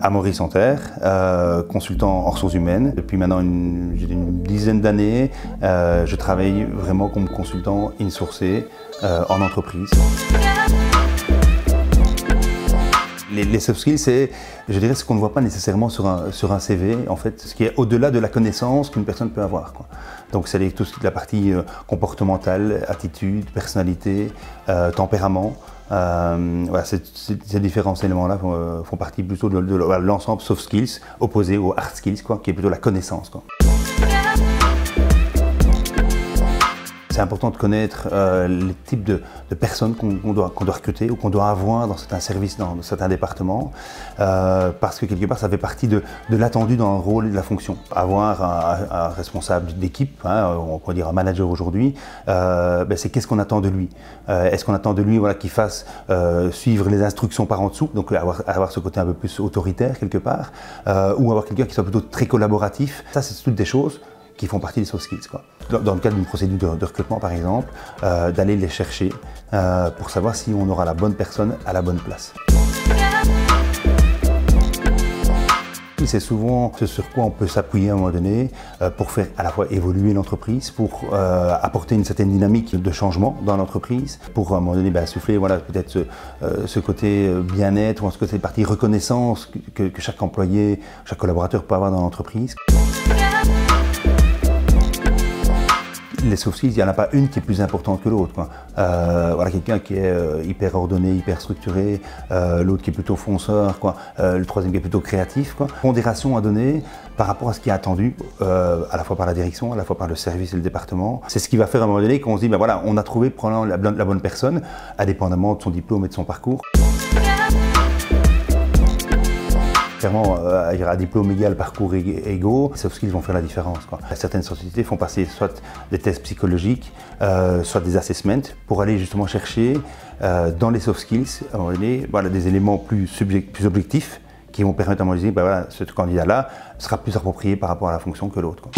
Amaury Santerre, consultant en ressources humaines. Depuis maintenant une dizaine d'années, je travaille vraiment comme consultant insourcé en entreprise. Les soft skills, c'est, je dirais, ce qu'on ne voit pas nécessairement sur un CV, en fait, ce qui est au-delà de la connaissance qu'une personne peut avoir, quoi. Donc c'est toute la partie comportementale, attitude, personnalité, tempérament. Voilà, ces différents éléments-là font partie plutôt de l'ensemble soft skills, opposé aux hard skills, quoi, qui est plutôt la connaissance, quoi. C'est important de connaître les types de personnes qu'on doit recruter ou qu'on doit avoir dans certains services, dans certains départements, parce que quelque part ça fait partie de l'attendu dans le rôle et de la fonction. Avoir un responsable d'équipe, hein, on pourrait dire un manager aujourd'hui, c'est qu'est-ce qu'on attend de lui. Est-ce qu'on attend de lui, voilà, qu'il fasse suivre les instructions par en dessous, donc avoir ce côté un peu plus autoritaire quelque part, ou avoir quelqu'un qui soit plutôt très collaboratif. Ça, c'est toutes des choses qui font partie des soft skills, quoi. Dans le cadre d'une procédure de recrutement, par exemple, d'aller les chercher pour savoir si on aura la bonne personne à la bonne place. C'est souvent ce sur quoi on peut s'appuyer à un moment donné pour faire à la fois évoluer l'entreprise, pour apporter une certaine dynamique de changement dans l'entreprise, pour à un moment donné souffler, voilà, peut-être ce côté bien-être ou ce côté partie reconnaissance que chaque employé, chaque collaborateur peut avoir dans l'entreprise. Les soft skills, il n'y en a pas une qui est plus importante que l'autre, quoi. Voilà, quelqu'un qui est hyper ordonné, hyper structuré, l'autre qui est plutôt fonceur, quoi. Le troisième qui est plutôt créatif, quoi. Pondération à donner par rapport à ce qui est attendu, à la fois par la direction, à la fois par le service et le département. C'est ce qui va faire à un moment donné qu'on se dit, voilà, on a trouvé probablement la bonne personne, indépendamment de son diplôme et de son parcours. Clairement, il y aura diplôme égal, parcours égaux, les soft skills vont faire la différence, quoi. Certaines sociétés font passer soit des tests psychologiques, soit des assessments, pour aller justement chercher dans les soft skills voilà, des éléments plus objectifs qui vont permettre à moi de dire, voilà, ce candidat-là sera plus approprié par rapport à la fonction que l'autre, quoi.